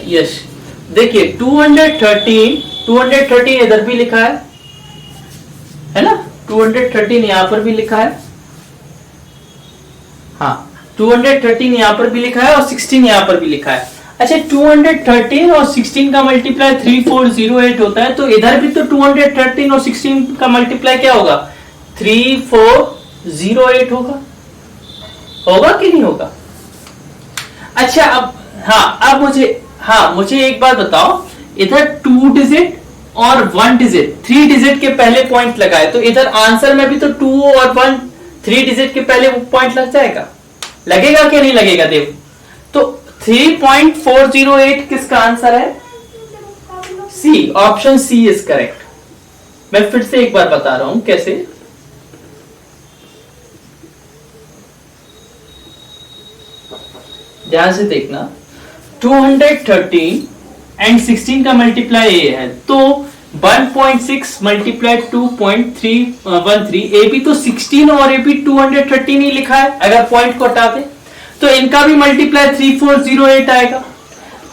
Yes, देखिए 213 इधर भी लिखा है ना, 213 यहां पर भी लिखा है, हाँ 213 यहां पर भी लिखा है और 16 यहां पर भी लिखा है। अच्छा 213 और 16 का मल्टीप्लाई 3408 होता है, तो इधर भी तो 213 और 16 का मल्टीप्लाई क्या होगा, 3408 होगा, होगा कि नहीं होगा। अच्छा अब अब मुझे एक बात बताओ, इधर 2 डिजिट और 1 डिजिट, 3 डिजिट के पहले पॉइंट लगाए, तो इधर आंसर में भी तो 2 और 1 3 डिजिट के पहले पॉइंट लग जाएगा, लगेगा कि नहीं लगेगा देव। तो 3408 किसका आंसर है, सी, ऑप्शन सी इज करेक्ट। मैं फिर से एक बार बता रहा हूं कैसे, ध्यान से देखना, 213 एंड 16 का मल्टीप्लाई ए है, तो 1.6 मल्टीप्लाई 2.313, ए बी तो 16 और ए बी 213 ही लिखा है, अगर पॉइंट को हटाते तो इनका भी मल्टीप्लाई 3408 आएगा।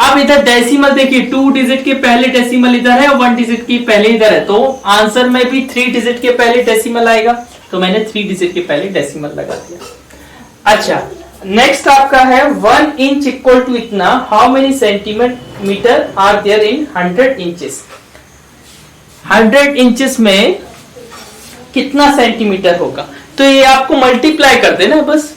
अब इधर डेसिमल देखिए, 2 डिजिट के पहले डेसिमल इधर है और 1 डिजिट की पहले इधर है, तो आंसर में भी 3 डिजिट के पहले डेसिमल आएगा, तो मैंने 3 डिजिट के पहले डेसिमल लगा दिया। अच्छा नेक्स्ट आपका है 1 इंच इक्वल टू इतना, how many centimetre are there in 100 inches. 100 inches में कितना सेंटीमीटर होगा, तो ये आपको मल्टीप्लाई कर देना है, बस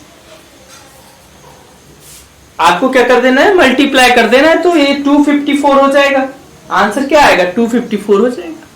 आपको क्या कर देना है, मल्टीप्लाई कर देना है, तो ये 254 हो जाएगा, आंसर क्या आएगा 254 हो जाएगा।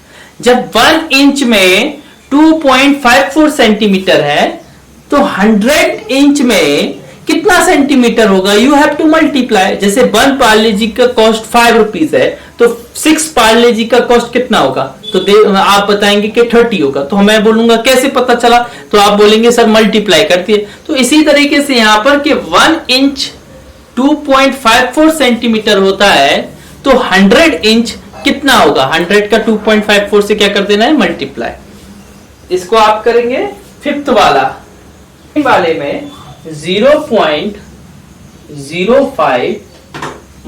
जब 1 इंच में 2.54 सेंटीमीटर है, तो 100 इंच में कितना सेंटीमीटर होगा, यू हैव टू मल्टीप्लाई। जैसे 1 पार्ले जी का कॉस्ट 5 रुपीज है, तो 6 पार्ले जी का कॉस्ट कितना होगा, तो आप बताएंगे कि 30 होगा, तो मैं बोलूंगा कैसे पता चला, तो आप बोलेंगे सर मल्टीप्लाई करती है। तो इसी तरीके से यहां पर कि 1 इंच 2.54 सेंटीमीटर होता है, तो 100 इंच कितना होगा, 100 का 2.54 से क्या कर देना है, मल्टीप्लाई। इसको आप करेंगे 5th वाले में 0.05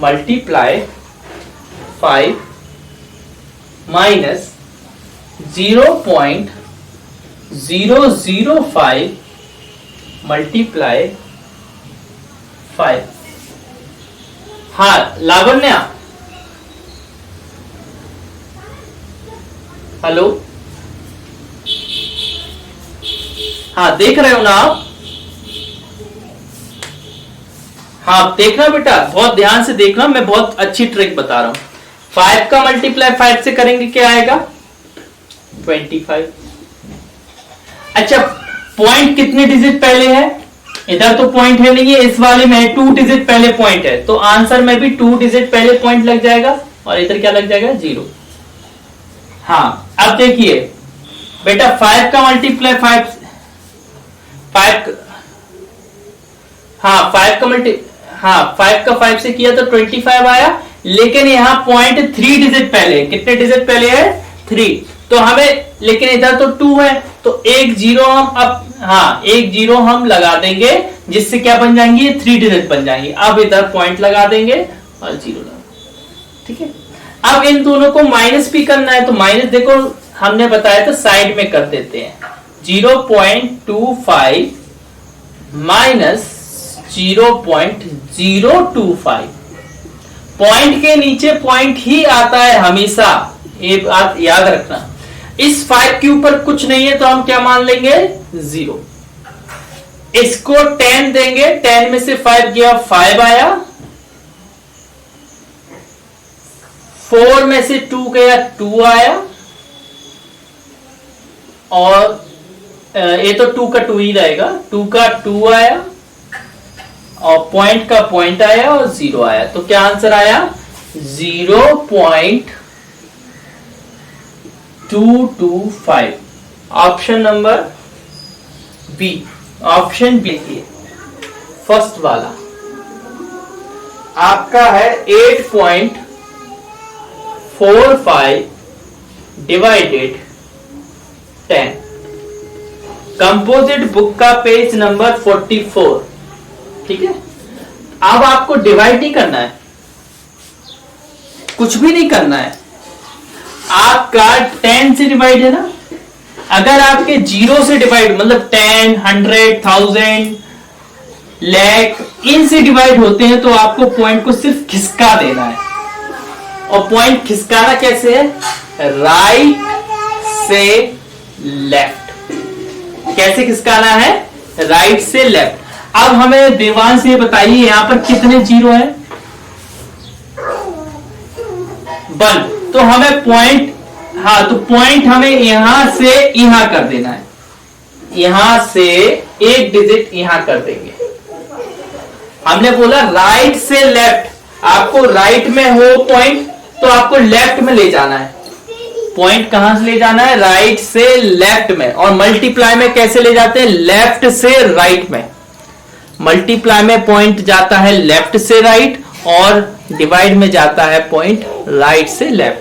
मल्टीप्लाई 5 माइनस 0.005 मल्टीप्लाई 5। हाँ लावण्या, हेलो, हाँ देख रहे हो ना आप, हाँ देखना बेटा, बहुत ध्यान से देखना, मैं बहुत अच्छी ट्रिक बता रहा हूं। 5 का मल्टीप्लाई 5 से करेंगे क्या आएगा, 25। अच्छा पॉइंट कितने डिजिट पहले है, इधर तो पॉइंट है नहीं है, इस वाले में 2 डिजिट पहले पॉइंट है, तो आंसर में भी 2 डिजिट पहले पॉइंट लग जाएगा, और इधर क्या लग जाएगा, 0। हाँ अब देखिए बेटा, 5 का मल्टीप्लाई 5 5 का 5 से किया तो 25 आया, लेकिन यहाँ पॉइंट 3 डिजिट पहले, कितने डिजिट पहले है, 3, तो हमें, लेकिन इधर तो 2 है, तो एक जीरो हम एक जीरो हम लगा देंगे, जिससे क्या बन जाएंगी, 3 डिजिट बन जाएंगी। अब इधर पॉइंट लगा देंगे और 0 लगा, ठीक है। अब इन दोनों को माइनस भी करना है, तो माइनस देखो हमने बताया था साइड में कर देते हैं, 0.25 माइनस 0.025, पॉइंट के नीचे पॉइंट ही आता है हमेशा, ये बात याद रखना। इस 5 के ऊपर कुछ नहीं है, तो हम क्या मान लेंगे, 0। इसको 10 देंगे, 10 में से 5 गया, 5 आया, 4 में से 2 गया, 2 आया, और ये तो 2 का 2 ही रहेगा, 2 का 2 आया, और पॉइंट का पॉइंट आया, और 0 आया, तो क्या आंसर आया, 0.225, option number B, option B first वाला आपका है 8.45 डिवाइडेड 10, कंपोजिट बुक का पेज नंबर 44, ठीक है। अब आपको डिवाइड नहीं करना है, कुछ भी नहीं करना है, आपका 10 से डिवाइड है ना। अगर आपके 0 से डिवाइड मतलब 10, 100, 1000, लाख इनसे डिवाइड होते हैं तो आपको पॉइंट को सिर्फ खिसका देना है। और पॉइंट खिसकाना कैसे है? राइट से लेफ्ट। कैसे खिसकाना है? राइट से लेफ्ट। अब हमें देवांश से बताइए यहां पर कितने जीरो है? 1। तो हमें पॉइंट, हाँ तो पॉइंट हमें यहां से यहां कर देना है, यहां से एक डिजिट यहां कर देंगे। हमने बोला राइट से लेफ्ट, आपको राइट में हो पॉइंट तो आपको लेफ्ट में ले जाना है। पॉइंट कहां से ले जाना है? राइट से लेफ्ट में। और मल्टीप्लाई में कैसे ले जाते हैं? लेफ्ट से राइट में। मल्टीप्लाई में पॉइंट जाता है लेफ्ट से राइट और डिवाइड में जाता है पॉइंट राइट से लेफ्ट।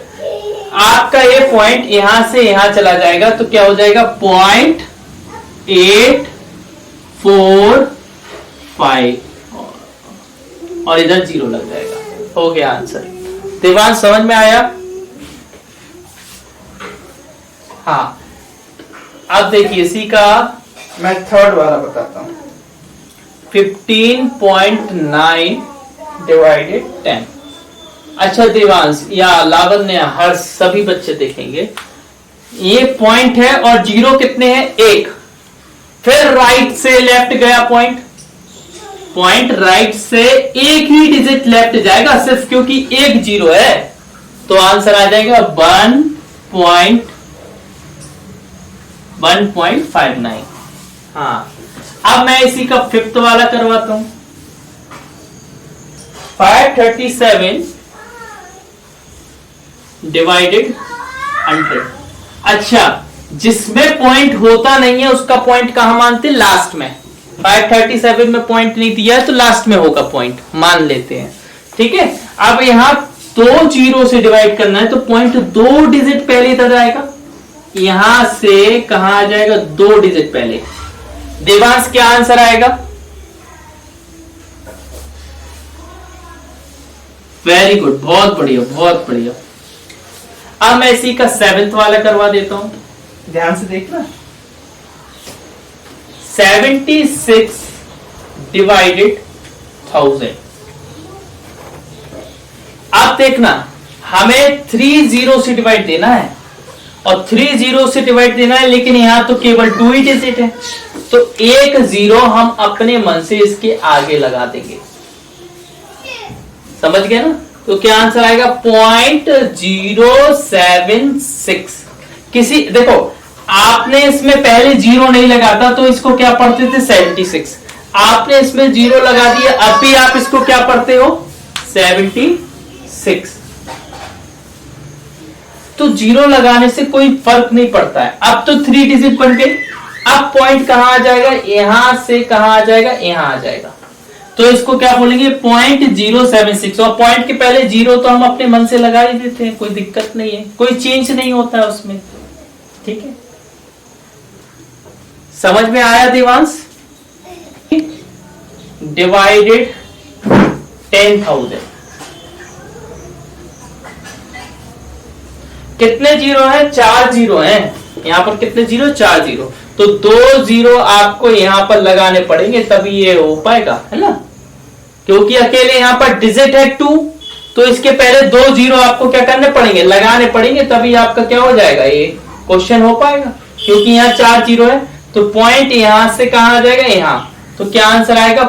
आपका ये पॉइंट यहां से यहां चला जाएगा तो क्या हो जाएगा? 0.845 और इधर 0 लग जाएगा। हो गया आंसर। देवांश समझ में आया? हाँ, अब देखिए इसी का मैं थर्ड वाला बताता हूं। 15.9 डिवाइडेड 10। अच्छा देवांश या लावण्य, हर सभी बच्चे देखेंगे ये पॉइंट है और जीरो कितने हैं? 1। फिर राइट से लेफ्ट गया पॉइंट, पॉइंट राइट से एक ही डिजिट लेफ्ट जाएगा सिर्फ, क्योंकि एक जीरो है तो आंसर आ जाएगा 1.59। हाँ, अब मैं इसी का फिफ्थ वाला करवाता हूं। 537 डिवाइडेड 100। अच्छा, जिसमें पॉइंट होता नहीं है उसका पॉइंट कहां मानते? लास्ट में। 537 में पॉइंट नहीं दिया है तो लास्ट में होगा पॉइंट, मान लेते हैं। ठीक है, अब यहां 2 जीरो से डिवाइड करना है तो पॉइंट 2 डिजिट पहले इधर आएगा, यहां से कहां आ जाएगा? 2 डिजिट पहले। देवांश क्या आंसर आएगा? वेरी गुड, बहुत बढ़िया बहुत बढ़िया। अब मैं इसी का 7th वाला करवा देता हूं, ध्यान से देखना। 76 डिवाइडेड 1000। आप देखना, हमें 3 जीरो से डिवाइड देना है और 3 जीरो से डिवाइड देना है, लेकिन यहां तो केवल 2 ही डिजिट है तो एक जीरो हम अपने मन से इसके आगे लगा देंगे। समझ गए ना? तो क्या आंसर आएगा? 0.076। किसी देखो, आपने इसमें पहले जीरो नहीं लगाता तो इसको क्या पढ़ते थे? 76। आपने इसमें जीरो लगा दिया, अब भी आप इसको क्या पढ़ते हो? 76। तो जीरो लगाने से कोई फर्क नहीं पड़ता है। अब तो 3 डिजिट बन गए। अब पॉइंट कहां आ जाएगा? यहां से कहां आ जाएगा? यहां आ जाएगा। तो इसको क्या बोलेंगे? 0.076। और पॉइंट के पहले जीरो तो हम अपने मन से लगा ही देते हैं, कोई दिक्कत नहीं है, कोई चेंज नहीं होता है उसमें। ठीक है, समझ में आया देवांश? डिवाइडेड 10,000। कितने जीरो हैं? 4 जीरो हैं। यहां पर कितने जीरो? 4 जीरो। तो 2 जीरो आपको यहां पर लगाने पड़ेंगे तभी ये हो पाएगा, है ना? क्योंकि अकेले यहां पर डिजिट है 2 तो इसके पहले 2 जीरो आपको क्या करने पड़ेंगे? लगाने पड़ेंगे, तभी आपका क्या हो जाएगा? ये क्वेश्चन हो पाएगा। क्योंकि यहाँ 4 जीरो है तो पॉइंट यहां से कहां आ जाएगा? यहां। तो क्या आंसर आएगा?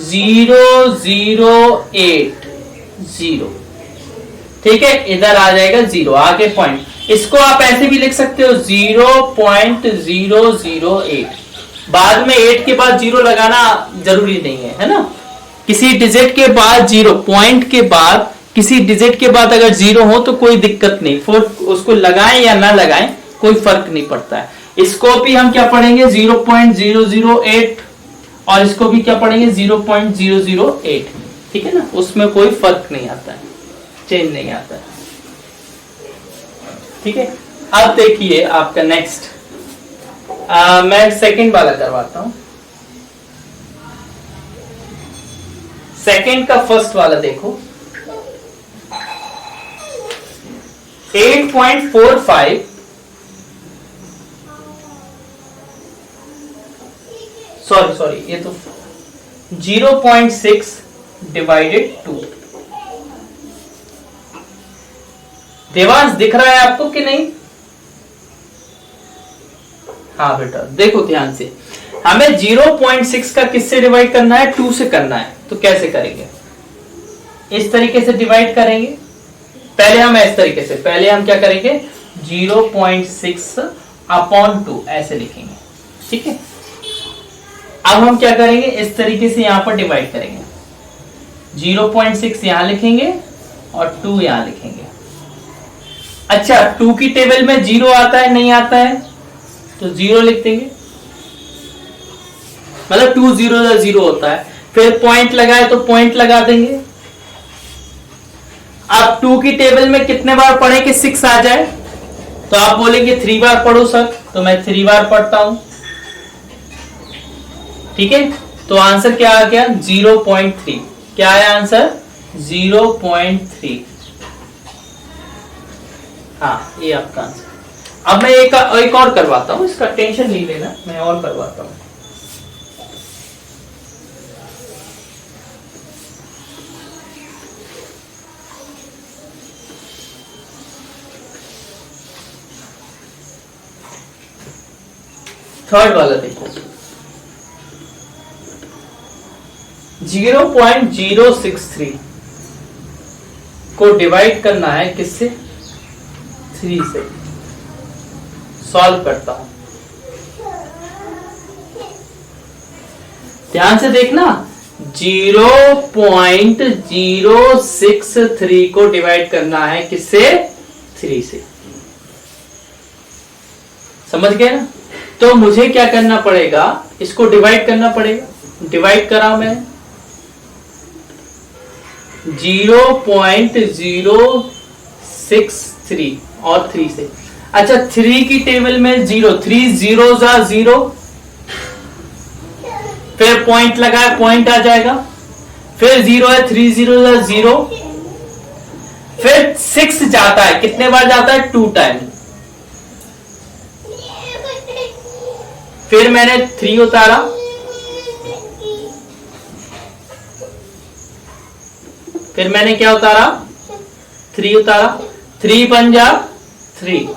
0.0080। ठीक है, इधर आ जाएगा 0 आगे पॉइंट। इसको आप ऐसे भी लिख सकते हो 0.008। बाद में 8 के बाद 0 लगाना जरूरी नहीं है, है ना? किसी डिजिट के बाद 0, पॉइंट के बाद किसी डिजिट के बाद अगर 0 हो तो कोई दिक्कत नहीं, उसको लगाएं या ना लगाएं कोई फर्क नहीं पड़ता है। इसको भी हम क्या पढ़ेंगे? 0.008 और इसको भी क्या पढ़ेंगे? 0.008। ठीक है ना, उसमें कोई फर्क नहीं आता है, चेंज नहीं आता है। ठीक है, अब देखिए आपका नेक्स्ट, मैं सेकंड वाला करवाता हूं। सेकंड का फर्स्ट वाला देखो, 8.45 सॉरी ये तो 0.6 डिवाइडेड 2। देवांश दिख रहा है आपको कि नहीं? हाँ बेटा देखो ध्यान से, हमें 0.6 का किससे डिवाइड करना है? 2 से करना है। तो कैसे करेंगे? इस तरीके से डिवाइड करेंगे। पहले हम इस तरीके से, पहले हम क्या करेंगे? 0.6 अपॉन 2 ऐसे लिखेंगे, ठीक है। अब हम क्या करेंगे? इस तरीके से यहां पर डिवाइड करेंगे। 0.6 यहां लिखेंगे और 2 यहां लिखेंगे। अच्छा 2 की टेबल में 0 आता है नहीं आता है? तो 0 लिख देंगे, मतलब 2 0 0 होता है। फिर पॉइंट लगाए तो पॉइंट लगा देंगे। अब 2 की टेबल में कितने बार पढ़े कि 6 आ जाए? तो आप बोलेंगे 3 बार पढ़ो सर, तो मैं 3 बार पढ़ता हूं, ठीक है। तो आंसर क्या आ गया? 0.3। क्या है आंसर? 0.3। हाँ ये आपका आंसर। अब मैं एक और करवाता हूं, इसका टेंशन नहीं लेना, मैं और करवाता हूं। थर्ड वाला देखो, 0.063 को डिवाइड करना है किससे? 3 से। सॉल्व करता हूं, ध्यान से देखना। 0.063 को डिवाइड करना है किससे? 3 से। समझ गए ना? तो मुझे क्या करना पड़ेगा? इसको डिवाइड करना पड़ेगा। डिवाइड करा मैं 0.063 और 3 से। अच्छा 3 की टेबल में 0, 3 0 जा 0, फिर पॉइंट लगाया, पॉइंट आ जाएगा। फिर 0 है, 3 0 जा 0, फिर 6 जाता है, कितने बार जाता है? 2 टाइम। फिर मैंने 3 उतारा, फिर मैंने क्या उतारा? 3 उतारा। 3 बन जा 3।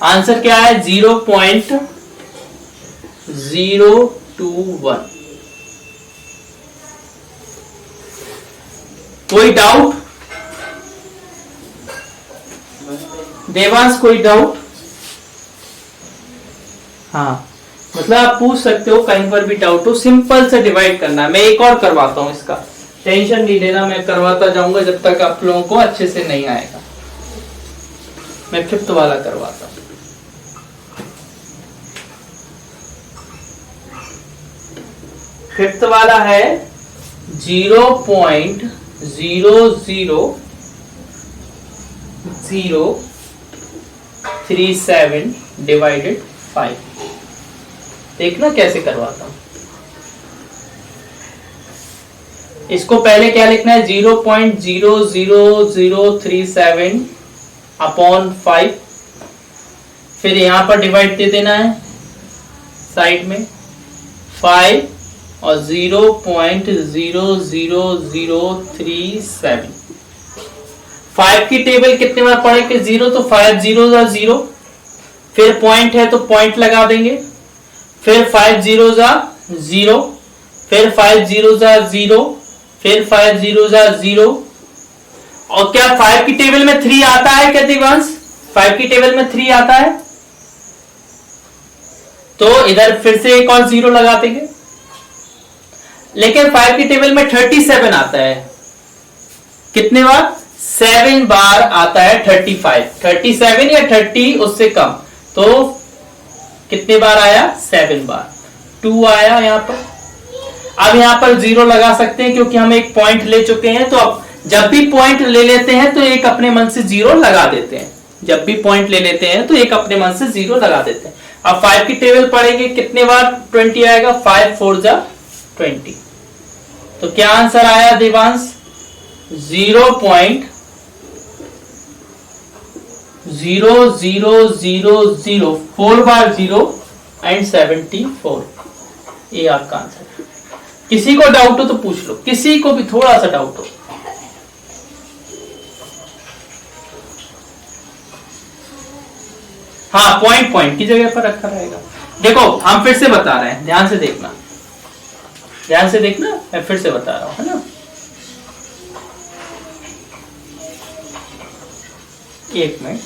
आंसर क्या है? 0.021। कोई डाउट? देवांश कोई डाउट? हाँ मतलब आप पूछ सकते हो, कहीं पर भी डाउट हो। सिंपल से डिवाइड करना है। मैं एक और करवाता हूं, इसका टेंशन नहीं लेना, मैं करवाता जाऊंगा जब तक आप लोगों को अच्छे से नहीं आएगा। मैं 5th वाला करवाता हूं। फिफ्थ वाला है 0.00037 डिवाइडेड 5। देखना कैसे करवाता हूं। इसको पहले क्या लिखना है? 0.00037 अपॉन 5। फिर यहां पर डिवाइड दे देना है साइड में 5 और 0.00037। 5 की टेबल कितने बार पढ़े कि 0, तो 5 0 0, फिर पॉइंट है तो पॉइंट लगा देंगे, फिर 5 0 0, फिर 5 0 0, फिर 5 0 0। और क्या 5 की टेबल में 3 आता है क्या दिवांश? 5 की टेबल में 3 आता है, तो इधर फिर से एक और 0 लगा देंगे। लेकिन 5 की टेबल में 37 आता है। कितने बार? 7 बार आता है। 37 या 30 उससे कम, तो कितने बार आया? 7 बार। 2 आया यहां पर। अब यहां पर 0 लगा सकते हैं क्योंकि हम एक पॉइंट ले चुके हैं। तो अब जब भी पॉइंट ले लेते हैं तो एक अपने मन से 0 लगा देते हैं। जब भी पॉइंट ले लेते हैं तो एक अपने मन से 0 लगा देते हैं। अब 5 की टेबल पढ़ेंगे, कितने बार 20 आएगा? 5 4 जा 20। तो क्या आंसर आया देवांश? 0 0 0 0 4 बार 0 एंड 74। ये आपका आंसर है। किसी को डाउट हो तो पूछ लो, किसी को भी थोड़ा सा डाउट हो। हाँ, पॉइंट पॉइंट की जगह पर रखा रहेगा। देखो हम फिर से बता रहे हैं, ध्यान से देखना, ध्यान से देखना, मैं फिर से बता रहा हूं, है ना। एक मिनट,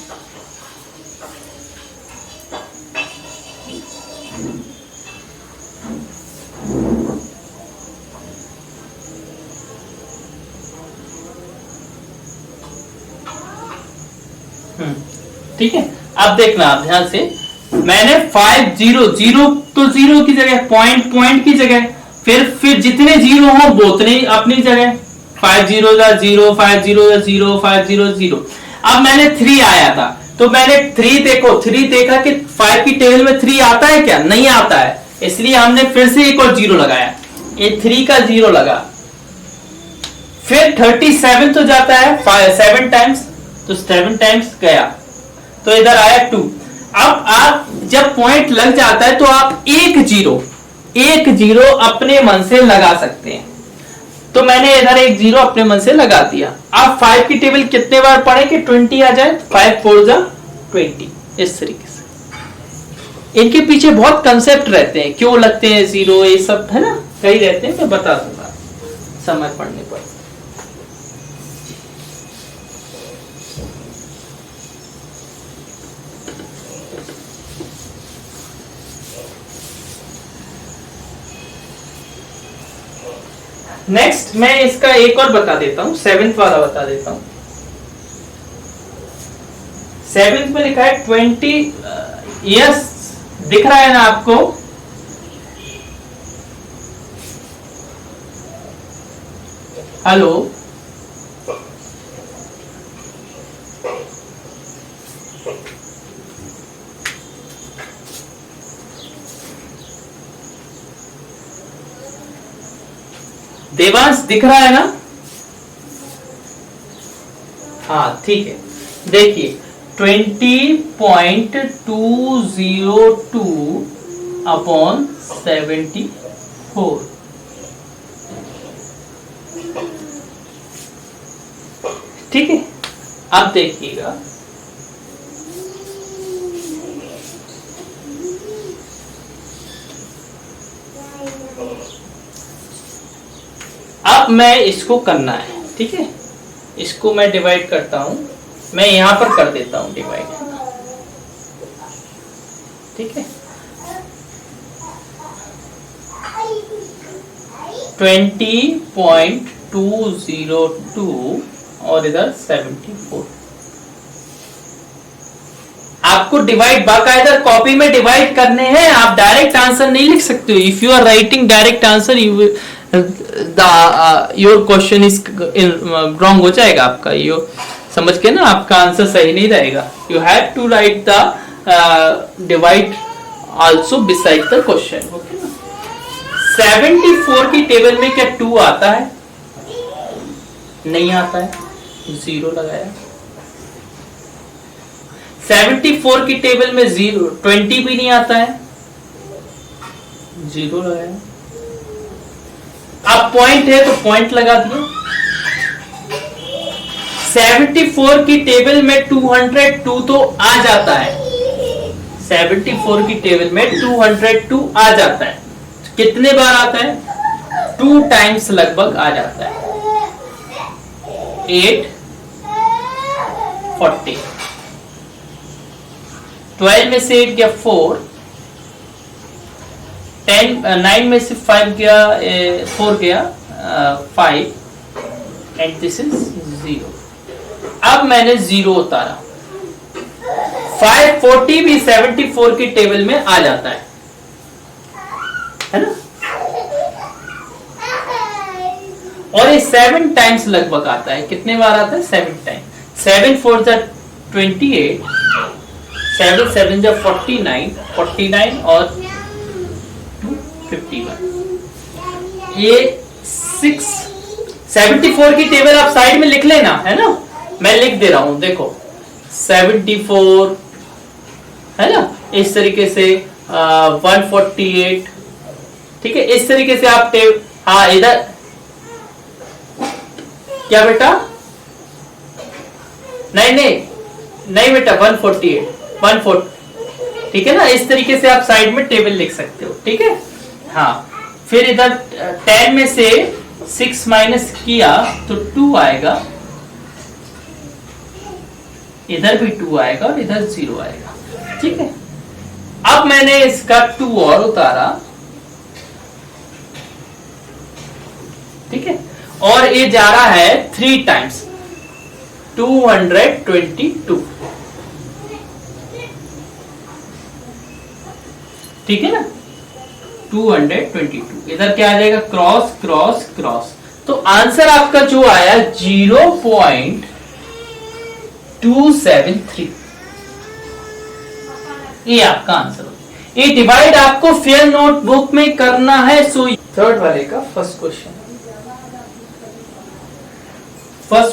ठीक है। अब देखना आप ध्यान से, मैंने 5 0 0 तो 0 की जगह, पॉइंट पॉइंट की जगह, फिर जितने जीरो हो वो उतने अपनी जगह, 5 0 0 5 0 0 5 0 0। अब मैंने 3 आया था तो मैंने 3 देखो, 3 देखा कि 5 की टेबल में 3 आता है क्या, नहीं आता है, इसलिए हमने फिर से एक और 0 लगाया, ये 3 का 0 लगा। फिर 37 तो जाता है 7 टाइम्स, तो 7 टाइम्स गया तो इधर आया 2। अब आप जब पॉइंट लग जाता है तो आप एक जीरो अपने मन से लगा सकते हैं, तो मैंने इधर एक 0 अपने मन से लगा दिया। अब 5 की टेबल कितने बार पढ़े कि 20 आ जाए, 5 4 जा 20, इस तरीके से। इनके पीछे बहुत कंसेप्ट रहते हैं, क्यों लगते हैं 0, ये सब है ना, कई रहते हैं, मैं बता दूंगा समय पढ़ने पर। नेक्स्ट मैं इसका एक और बता देता हूं, 7th वाला बता देता हूं। 7th में लिखा है 20 यस, दिख रहा है ना आपको, हेलो, देवांश दिख रहा है ना, हाँ ठीक है। देखिए 20.202 अपॉन 74, ठीक है। अब देखिएगा, अब मैं इसको करना है, ठीक है, इसको मैं डिवाइड करता हूं, मैं यहां पर कर देता हूं डिवाइड, ठीक है। 20.202 और इधर 74। आपको डिवाइड बाकायदा कॉपी में डिवाइड करने हैं, आप डायरेक्ट आंसर नहीं लिख सकते हो। If you are writing direct answer, your question is wrong हो जाएगा आपका, यो समझ के ना, आपका आंसर सही नहीं रहेगा। You have to write the divide also beside the question, okay ना। 74 की टेबल में क्या 2 आता है? नहीं आता है, 0 लगाया। 74 की टेबल में 20 भी नहीं आता है, 0 लगाया। अब पॉइंट है तो पॉइंट लगा दिया। 74 की टेबल में 202 तो आ जाता है, 74 की टेबल में 202 आ जाता है। कितने बार आता है? 2 टाइम्स लगभग आ जाता है। 8 40, 12 में से 8 गया 4, 9 में से 5 गया 4 गया 5 एंड दिस इज 0। अब मैंने 0 उतारा। 540 भी 74 की टेबल में आ जाता है ना, और ये 7 टाइम्स लगभग आता है। कितने बार आता है? 7 टाइम्स। 7 4 जा 28, 7 7 जा 49, 49 और 51। ये 6 74 की टेबल आप साइड में लिख लेना, है ना, मैं लिख दे रहा हूं। देखो 74, है ना, इस तरीके से 148, ठीक है, इस तरीके से आप हाँ इधर क्या बेटा, नहीं बेटा 148, 140, ठीक है ना, इस तरीके से आप साइड में टेबल लिख सकते हो, ठीक है। हाँ, फिर इधर 10 में से 6 माइनस किया तो 2 आएगा, इधर भी 2 आएगा और इधर 0 आएगा, ठीक है। अब मैंने इसका 2 और उतारा, ठीक है, और ये जा रहा है 3 टाइम्स 222, ठीक है ना, 222, इधर क्या आ जाएगा, क्रॉस क्रॉस क्रॉस, तो आंसर आपका जो आया 0.273, ये आपका आंसर होगा। ये डिवाइड आपको फेयर नोटबुक में करना है। सो थर्ड वाले का फर्स्ट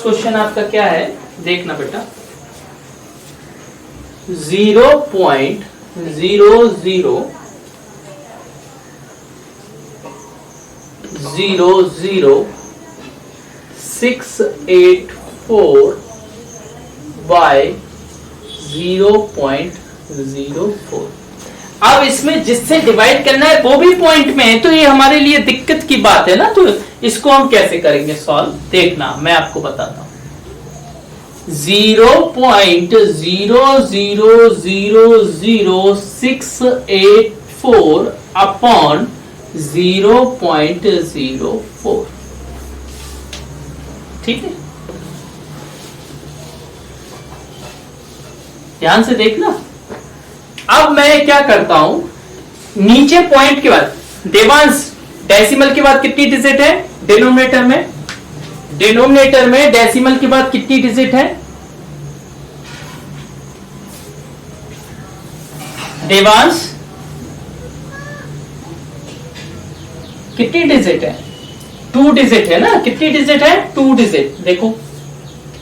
क्वेश्चन आपका क्या है, देखना बेटा, 0.00684 by 0.04। अब इसमें जिससे डिवाइड करना है वो भी पॉइंट में है, तो ये हमारे लिए दिक्कत की बात है ना, तो इसको हम कैसे करेंगे सॉल्व, देखना मैं आपको बताता हूं। 0.0000684 अपॉन 0.04, ठीक है, ध्यान से देखना। अब मैं क्या करता हूं, नीचे पॉइंट के बाद, देवांश डेसिमल के बाद कितनी डिजिट है डिनोमिनेटर में डेसिमल के बाद कितनी डिजिट है देवांश, कितनी डिजिट है, 2 डिजिट है ना, कितनी डिजिट है, 2 डिजिट, देखो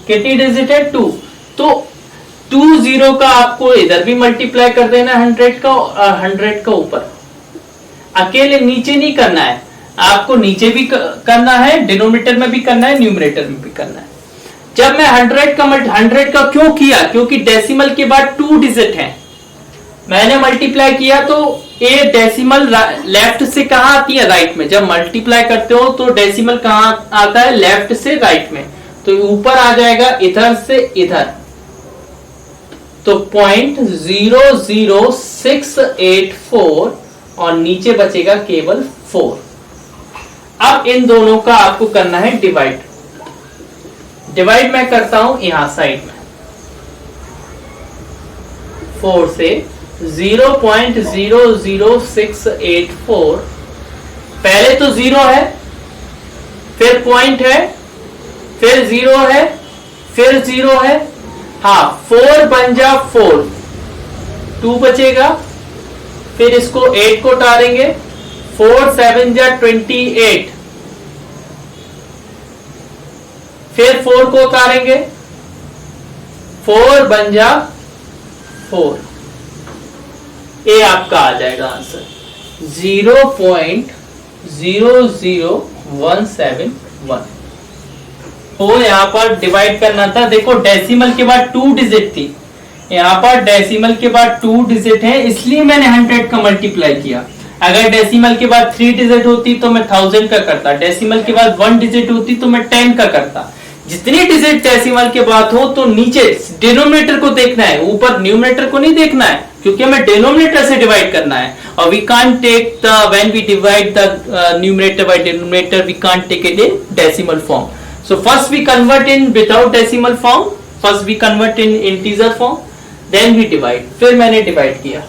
कितनी डिजिट है, 2, तो 20 का आपको इधर भी मल्टीप्लाई कर देना 100 का ऊपर, अकेले नीचे नहीं करना है, आपको नीचे भी करना है, डिनोमिनेटर में भी करना है, न्यूमरेटर में भी करना है। जब मैं 100 का क्यों किया, क्योंकि डेसिमल के बाद 2 डिजिट है, मैंने मल्टीप्लाई किया तो ये डेसिमल लेफ्ट से कहां आती है, राइट में। जब मल्टीप्लाई करते हो तो डेसिमल कहां आता है, लेफ्ट से राइट में, तो ऊपर आ जाएगा इधर से इधर, तो 0.00684 और नीचे बचेगा केवल 4। अब इन दोनों का आपको करना है डिवाइड मैं करता हूं यहां साइड में, 4 से 0.00684, पहले तो 0 है, फिर पॉइंट है, फिर 0 है, फिर 0 है, हाँ 4 बन जा 4, 2 बचेगा, फिर इसको 8 को उतारेंगे, 4 7 जा 28, फिर 4 को उतारेंगे, 4 बन जा 4, ये आपका आ जाएगा आंसर 0.00171। तो यहाँ पर डिवाइड करना था, देखो डेसिमल के बाद 2 डिजिट थी, यहाँ पर डेसिमल के बाद 2 डिजिट है, इसलिए मैंने 100 का मल्टीप्लाई किया। अगर डेसिमल के बाद 3 डिजिट होती तो मैं 1000 का करता, डेसिमल के बाद 1 डिजिट होती तो मैं 10 का करता। जितनी डिजिट डेसिमल के बाद हो तो नीचे डिनोमिनेटर को देखना है, ऊपर न्यूमरेटर को नहीं देखना है, क्योंकि हमें डिनोमिनेटर से डिवाइड करना है, और we can't take the when we divide the numerator by denominator, we can't take it in decimal form. So first we convert in without decimal form, first we convert in integer form, then we divide। फिर मैंने divide किया।